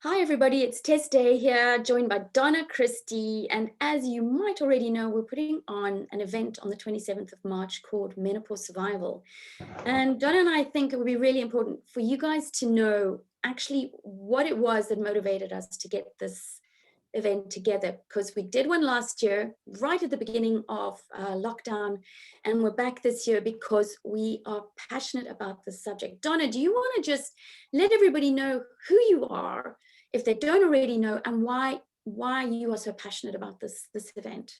Hi, everybody. It's Tess Day here, joined by Donna Christie. And as you might already know, we're putting on an event on the 27th of March called Menopause Survival. And Donna and I think it would be really important for you guys to know actually what it was that motivated us to get this event together, because we did one last year right at the beginning of lockdown, and we're back this year because we are passionate about this subject. Donna, do you want to just let everybody know who you are if they don't already know, and why you are so passionate about this event?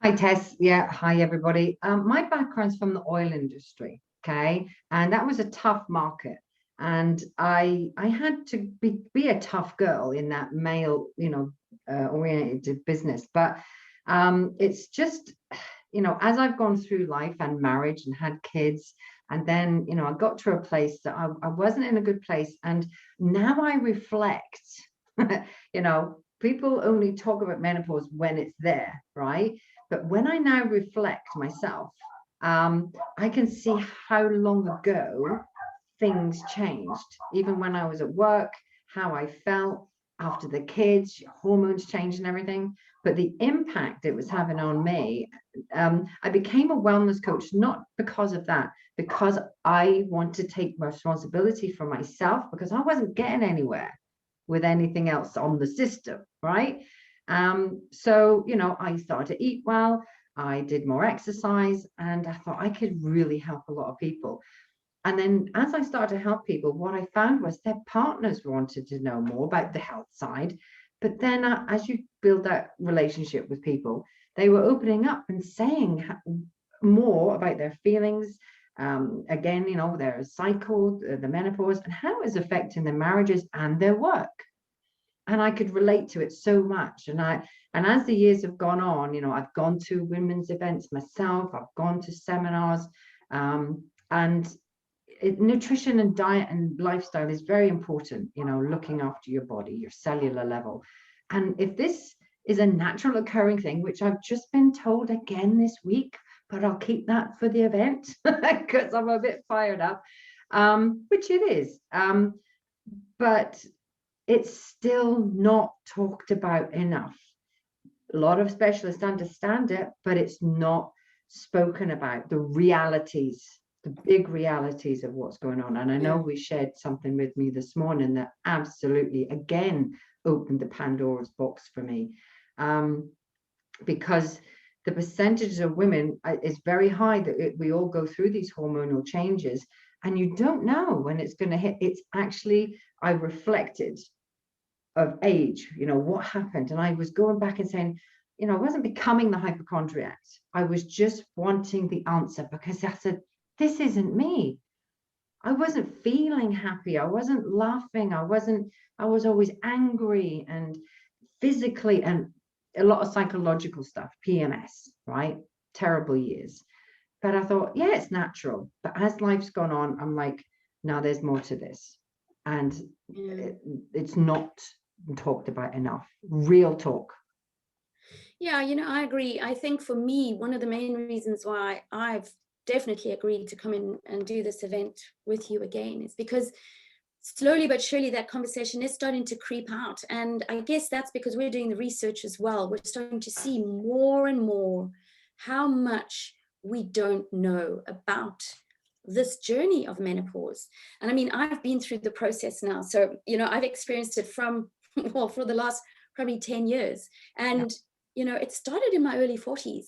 Hi, Tess. Yeah, hi, everybody. My background's from the oil industry, okay? And that was a tough market. And I had to be a tough girl in that male, oriented business. But it's just, as I've gone through life and marriage and had kids, and then, I got to a place that I wasn't in a good place. And now I reflect, people only talk about menopause when it's there, right? But when I now reflect myself, I can see how long ago things changed. Even when I was at work, how I felt after the kids, hormones changed and everything. But the impact it was having on me, I became a wellness coach, not because of that, because I want to take responsibility for myself because I wasn't getting anywhere with anything else on the system, right? So, I started to eat well, I did more exercise, and I thought I could really help a lot of people. And then as I started to help people, what I found was their partners wanted to know more about the health side. But then as you build that relationship with people, they were opening up and saying more about their feelings. Again, their cycle, the menopause, and how it's affecting their marriages and their work. And I could relate to it so much. And as the years have gone on, I've gone to women's events myself, I've gone to seminars, and nutrition and diet and lifestyle is very important, looking after your body, your cellular level. And if this is a natural occurring thing, which I've just been told again this week, but I'll keep that for the event because I'm a bit fired up, which it is. But it's still not talked about enough. A lot of specialists understand it, but it's not spoken about, the realities, the big realities of what's going on. And I know we shared something with me this morning that absolutely, again, opened the Pandora's box for me, because the percentage of women is very high that we all go through these hormonal changes, and you don't know when it's going to hit. It's actually, I reflected of age, what happened. And I was going back and saying, I wasn't becoming the hypochondriac. I was just wanting the answer because I said, this isn't me. I wasn't feeling happy. I wasn't laughing. I was always angry and physically, and a lot of psychological stuff, PMS, right? Terrible years. But I thought, yeah, it's natural. But as life's gone on, I'm like, now there's more to this. And it's not talked about enough. Real talk. Yeah, I agree. I think for me, one of the main reasons why I've definitely agreed to come in and do this event with you again is because slowly but surely that conversation is starting to creep out. And I guess that's because we're doing the research as well. We're starting to see more and more how much we don't know about this journey of menopause. And I mean, I've been through the process now. So, I've experienced it from, well, for the last probably 10 years. And, it started in my early 40s.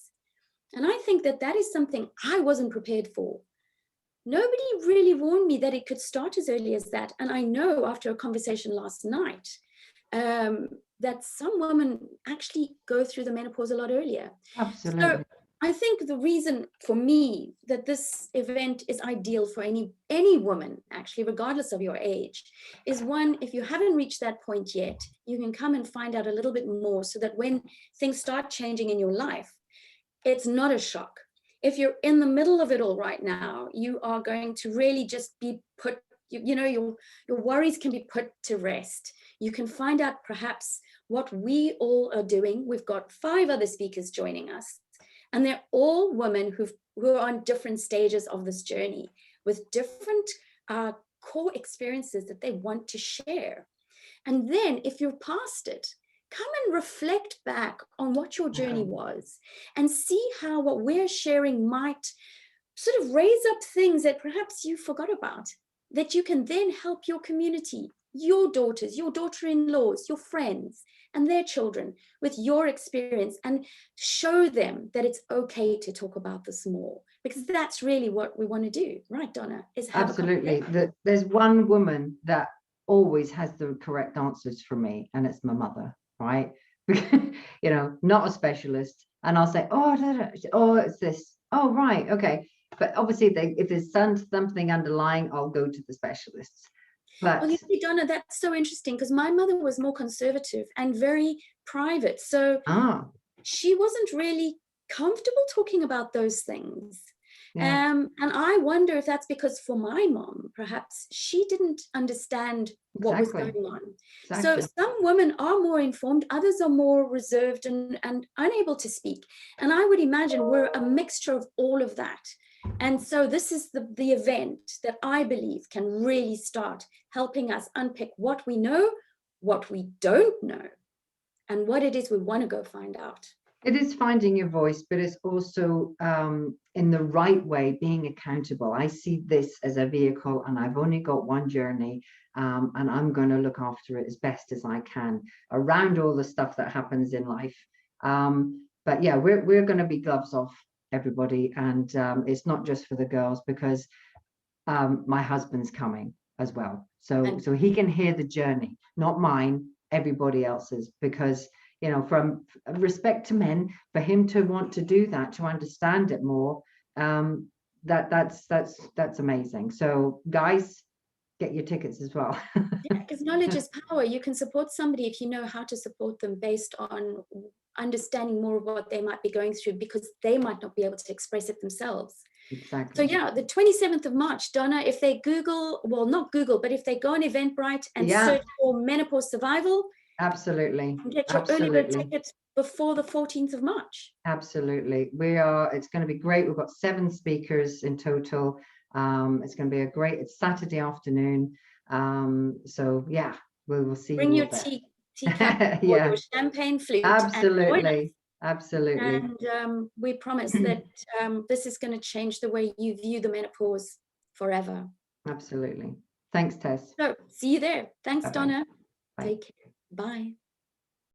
And I think that is something I wasn't prepared for. Nobody really warned me that it could start as early as that. And I know after a conversation last night that some women actually go through the menopause a lot earlier. Absolutely. So I think the reason for me that this event is ideal for any woman, actually, regardless of your age, is one, if you haven't reached that point yet, you can come and find out a little bit more so that when things start changing in your life, it's not a shock. If you're in the middle of it all right now, you are going to really just be put, your worries can be put to rest. You can find out perhaps what we all are doing. We've got 5 other speakers joining us, and they're all women who are on different stages of this journey with different core experiences that they want to share. And then if you're past it, come and reflect back on what your journey was and see how what we're sharing might sort of raise up things that perhaps you forgot about, that you can then help your community, your daughters, your daughter-in-laws, your friends, and their children with your experience, and show them that it's okay to talk about this more, because that's really what we want to do, right, Donna? Is have Absolutely. There's one woman that always has the correct answers for me, and it's my mother, right? You know, not a specialist. And I'll say, oh, it's this. Oh, right, okay. But obviously, if there's something underlying, I'll go to the specialists. But well, you see, Donna, that's so interesting, because my mother was more conservative and very private. So she wasn't really comfortable talking about those things. yeah, And I wonder if that's because for my mom, perhaps she didn't understand what was exactly. going on. So Exactly. some women are more informed, others are more reserved and unable to speak. And I would imagine we're a mixture of all of that. And so this is the event that I believe can really start helping us unpick what we know, what we don't know, and what it is we want to go find out. It is finding your voice, but it's also in the right way, being accountable. I see this as a vehicle, and I've only got one journey, and I'm going to look after it as best as I can around all the stuff that happens in life. But yeah, we're going to be gloves off, everybody, and it's not just for the girls, because my husband's coming as well, so he can hear the journey, not mine, everybody else's, because you know, from respect to men, for him to want to do that, to understand it more, that's amazing. So guys, get your tickets as well. Yeah, because knowledge is power. You can support somebody if you know how to support them based on understanding more of what they might be going through, because they might not be able to express it themselves. Exactly. So yeah, the 27th of March, Donna, if they Google, well, not Google, but if they go on Eventbrite and search for Menopause Survival, absolutely, and get your early bird ticket before the 14th of March. Absolutely. It's going to be great. We've got 7 speakers in total. It's going to be a great, it's Saturday afternoon. So yeah, we'll see Bring you your all there. teacup or your champagne flute. Absolutely. Absolutely. And we promise that this is going to change the way you view the menopause forever. Absolutely. Thanks, Tess. So see you there. Thanks, Bye-bye. Donna. Bye. Take care. Bye.